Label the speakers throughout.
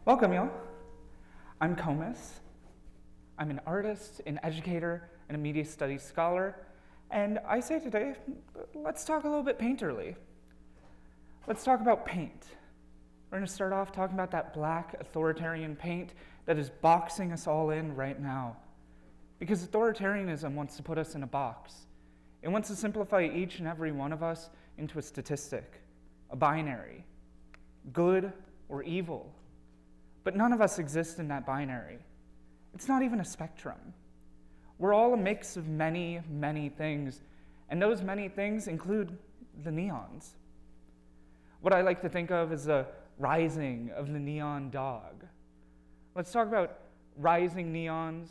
Speaker 1: Welcome, y'all. I'm Comus. I'm an artist, an educator, and a media studies scholar. And I say today, let's talk a little bit painterly. Let's talk about paint. We're going to start off talking about that black authoritarian paint that is boxing us all in right now. Because authoritarianism wants to put us in a box. It wants to simplify each and every one of us into a statistic, a binary, good or evil. But none of us exist in that binary. It's not even a spectrum. We're all a mix of many, many things, and those many things include the neons. What I like to think of as the rising of the neon dog. Let's talk about rising neons,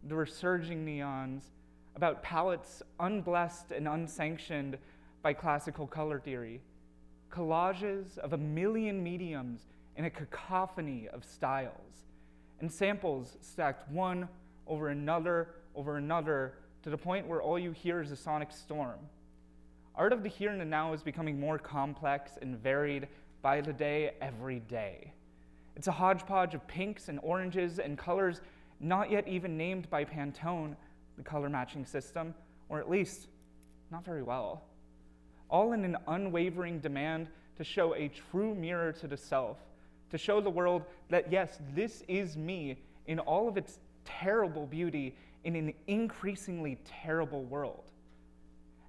Speaker 1: the resurging neons, about palettes unblessed and unsanctioned by classical color theory, collages of a million mediums in a cacophony of styles, and samples stacked one over another, to the point where all you hear is a sonic storm. Art of the here and the now is becoming more complex and varied by the day, every day. It's a hodgepodge of pinks and oranges and colors not yet even named by Pantone, the color matching system, or at least not very well. All in an unwavering demand to show a true mirror to the self, to show the world that yes, this is me in all of its terrible beauty in an increasingly terrible world.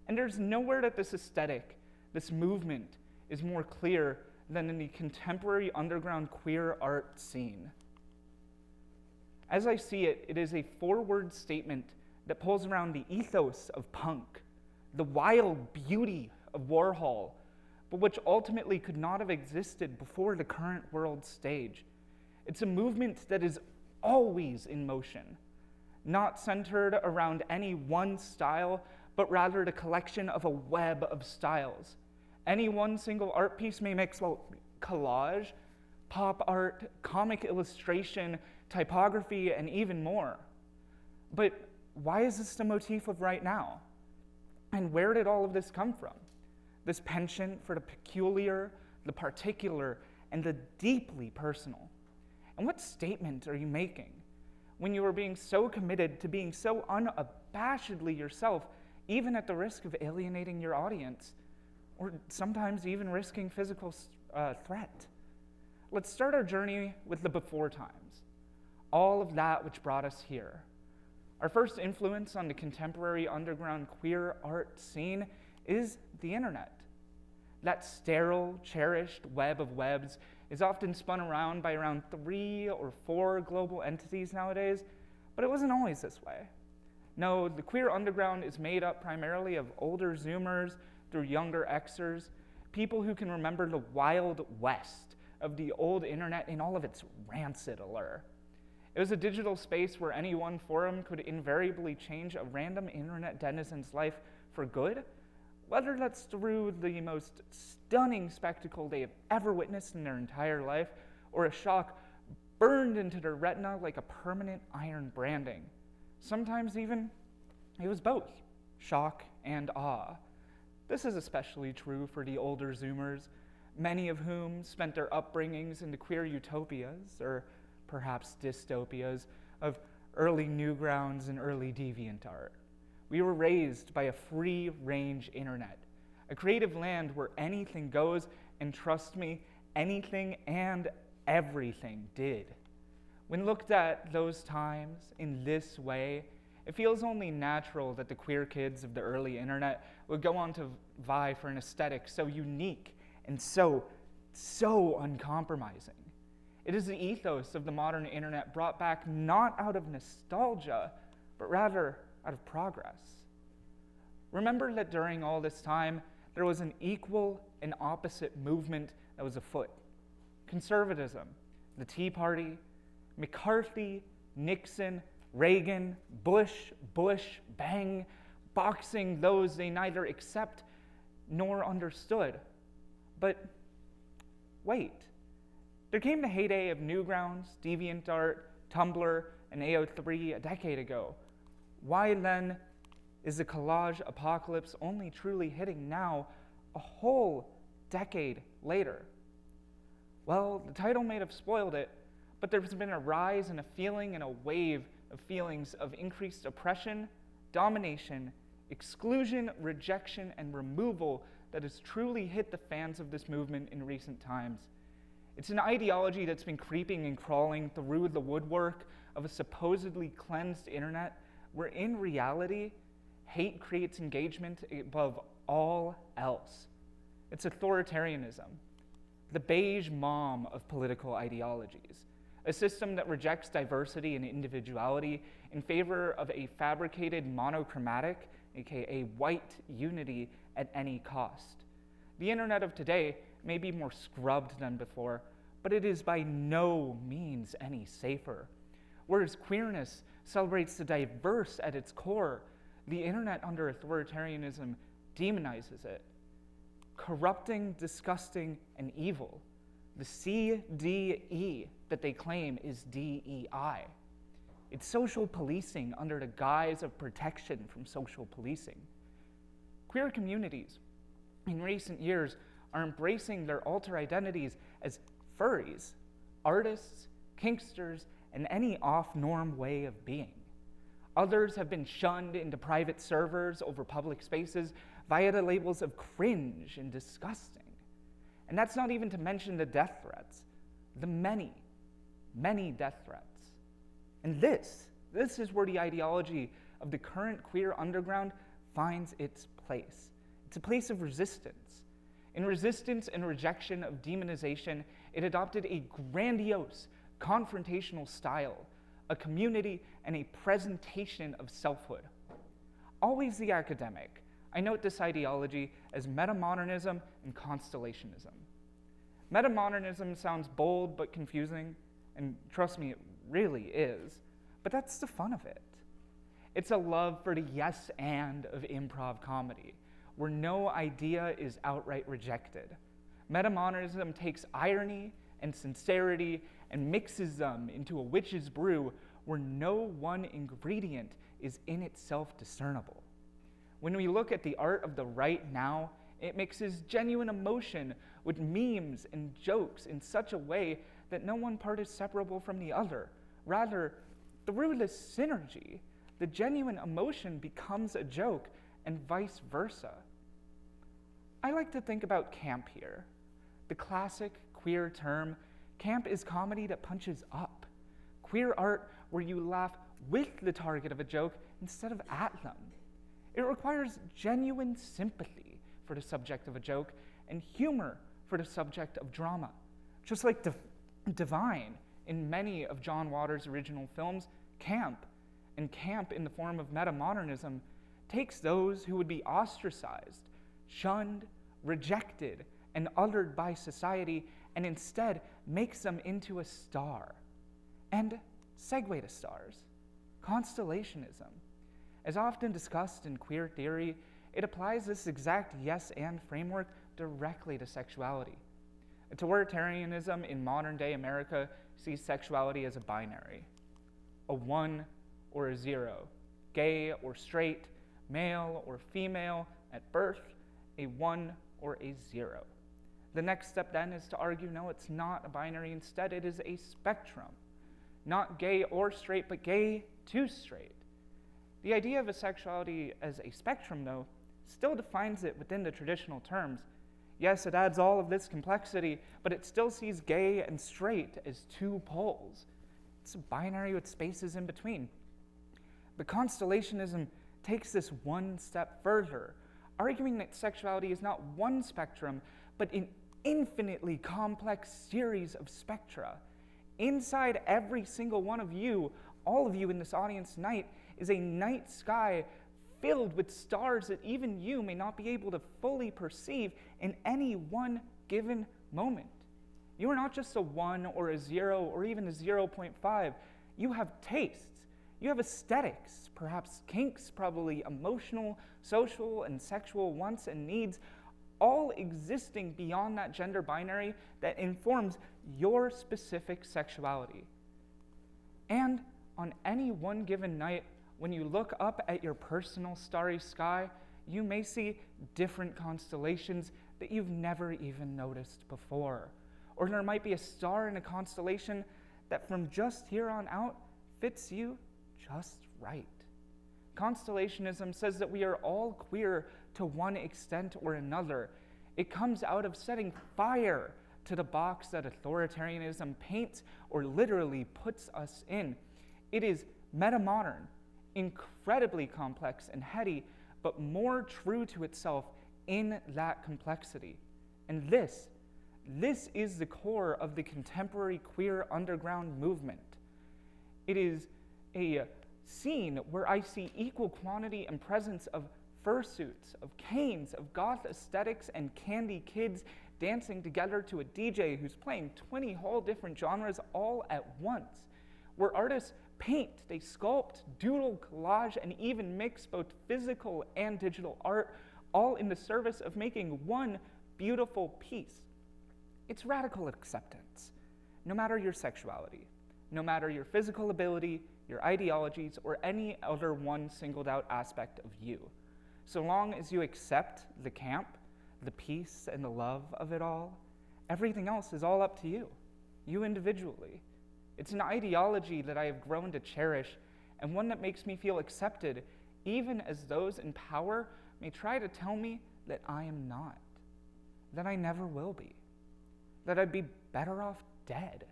Speaker 1: And there's nowhere that this aesthetic, this movement, is more clear than in the contemporary underground queer art scene. As I see it, it is a forward statement that pulls around the ethos of punk, the wild beauty of Warhol, but which ultimately could not have existed before the current world stage. It's a movement that is always in motion, not centered around any one style, but rather the collection of a web of styles. Any one single art piece may mix, collage, pop art, comic illustration, typography, and even more. But why is this the motif of right now? And where did all of this come from? This penchant for the peculiar, the particular, and the deeply personal. And what statement are you making when you are being so committed to being so unabashedly yourself, even at the risk of alienating your audience, or sometimes even risking physical threat? Let's start our journey with the before times, all of that which brought us here. Our first influence on the contemporary underground queer art scene is the internet. That sterile, cherished web of webs is often spun around by around 3 or 4 global entities nowadays, but it wasn't always this way. No, the queer underground is made up primarily of older Zoomers through younger Xers, people who can remember the wild west of the old internet in all of its rancid allure. It was a digital space where any one forum could invariably change a random internet denizen's life for good, whether that's through the most stunning spectacle they have ever witnessed in their entire life, or a shock burned into their retina like a permanent iron branding. Sometimes even, it was both, shock and awe. This is especially true for the older Zoomers, many of whom spent their upbringings in the queer utopias, or perhaps dystopias, of early Newgrounds and early deviant art. We were raised by a free-range internet, a creative land where anything goes, and trust me, anything and everything did. When looked at those times in this way, it feels only natural that the queer kids of the early internet would go on to vie for an aesthetic so unique and so uncompromising. It is the ethos of the modern internet brought back not out of nostalgia, but rather out of progress. Remember that during all this time, there was an equal and opposite movement that was afoot. Conservatism, the Tea Party, McCarthy, Nixon, Reagan, Bush, bang, boxing those they neither accept nor understood. But wait, there came the heyday of Newgrounds, DeviantArt, Tumblr, and AO3 a decade ago. Why then is the collage apocalypse only truly hitting now, a whole decade later? Well, the title may have spoiled it, but there's been a rise and a feeling and a wave of feelings of increased oppression, domination, exclusion, rejection, and removal that has truly hit the fans of this movement in recent times. It's an ideology that's been creeping and crawling through the woodwork of a supposedly cleansed internet, where in reality, hate creates engagement above all else. It's authoritarianism, the beige mom of political ideologies, a system that rejects diversity and individuality in favor of a fabricated monochromatic, aka white unity at any cost. The internet of today may be more scrubbed than before, but it is by no means any safer. Whereas queerness celebrates the diverse at its core, the internet under authoritarianism demonizes it. Corrupting, disgusting, and evil. The CDE that they claim is DEI. It's social policing under the guise of protection from social policing. Queer communities in recent years are embracing their alter identities as furries, artists, kinksters, and any off-norm way of being. Others have been shunned into private servers over public spaces via the labels of cringe and disgusting. And that's not even to mention the death threats, the many, many death threats. And this is where the ideology of the current queer underground finds its place. It's a place of resistance. In resistance and rejection of demonization, it adopted a grandiose, confrontational style, a community, and a presentation of selfhood. Always the academic, I note this ideology as metamodernism and constellationism. Metamodernism sounds bold but confusing, and trust me, it really is, but that's the fun of it. It's a love for the yes and of improv comedy, where no idea is outright rejected. Metamodernism takes irony and sincerity and mixes them into a witch's brew where no one ingredient is in itself discernible. When we look at the art of the right now, it mixes genuine emotion with memes and jokes in such a way that no one part is separable from the other. Rather, through this synergy, the genuine emotion becomes a joke and vice versa. I like to think about camp here. The classic queer term, camp is comedy that punches up. Queer art where you laugh with the target of a joke instead of at them. It requires genuine sympathy for the subject of a joke and humor for the subject of drama. Just like Divine in many of John Waters' original films, camp, and camp in the form of metamodernism, takes those who would be ostracized, shunned, rejected, and othered by society, and instead makes them into a star. And segue to stars, constellationism. As often discussed in queer theory, it applies this exact yes and framework directly to sexuality. Authoritarianism in modern-day America sees sexuality as a binary, a 1 or a 0, gay or straight, male or female at birth, a 1 or a 0. The next step then is to argue, no, it's not a binary. Instead, it is a spectrum. Not gay or straight, but gay to straight. The idea of a sexuality as a spectrum, though, still defines it within the traditional terms. Yes, it adds all of this complexity, but it still sees gay and straight as two poles. It's a binary with spaces in between. But constellationism takes this one step further, arguing that sexuality is not one spectrum, but an infinitely complex series of spectra. Inside every single one of you, all of you in this audience tonight, is a night sky filled with stars that even you may not be able to fully perceive in any one given moment. You are not just a 1 or a 0 or even a 0.5. You have tastes. You have aesthetics, perhaps kinks, probably emotional, social, and sexual wants and needs, all existing beyond that gender binary that informs your specific sexuality. And on any one given night, when you look up at your personal starry sky, you may see different constellations that you've never even noticed before. Or there might be a star in a constellation that from just here on out fits you just right. Constellationism says that we are all queer to one extent or another. It comes out of setting fire to the box that authoritarianism paints or literally puts us in. It is metamodern, incredibly complex and heady, but more true to itself in that complexity. And this is the core of the contemporary queer underground movement. It is a scene where I see equal quantity and presence of fursuits, of canes, of goth aesthetics, and candy kids dancing together to a DJ who's playing 20 whole different genres all at once, where artists paint, they sculpt, doodle, collage, and even mix both physical and digital art, all in the service of making one beautiful piece. It's radical acceptance, no matter your sexuality, no matter your physical ability, your ideologies, or any other one singled out aspect of you. So long as you accept the camp, the peace, and the love of it all, everything else is all up to you individually. It's an ideology that I have grown to cherish, and one that makes me feel accepted, even as those in power may try to tell me that I am not, that I never will be, that I'd be better off dead,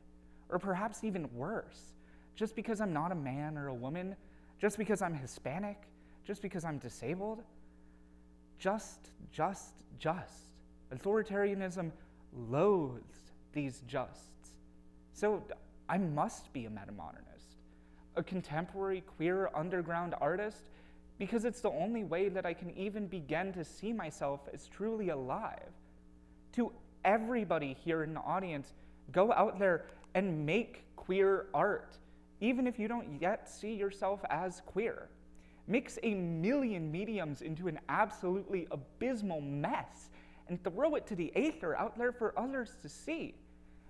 Speaker 1: or perhaps even worse, just because I'm not a man or a woman, just because I'm Hispanic, just because I'm disabled. Just. Authoritarianism loathes these justs. So I must be a metamodernist, a contemporary queer underground artist, because it's the only way that I can even begin to see myself as truly alive. To everybody here in the audience, go out there and make queer art, even if you don't yet see yourself as queer. Mix a million mediums into an absolutely abysmal mess and throw it to the aether out there for others to see.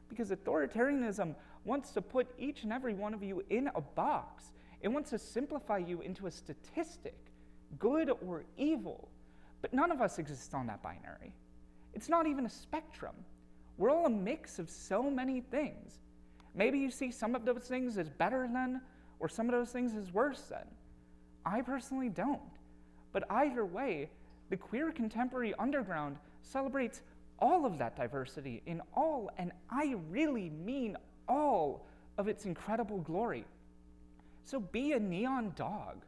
Speaker 1: Because authoritarianism wants to put each and every one of you in a box. It wants to simplify you into a statistic, good or evil. But none of us exist on that binary. It's not even a spectrum. We're all a mix of so many things. Maybe you see some of those things as better than, or some of those things as worse than. I personally don't. But either way, the queer contemporary underground celebrates all of that diversity in all, and I really mean all, of its incredible glory. So be a neon dog.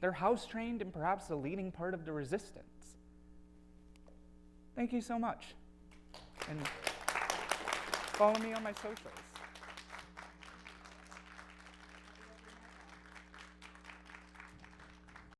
Speaker 1: They're house-trained and perhaps the leading part of the resistance. Thank you so much. And follow me on my socials.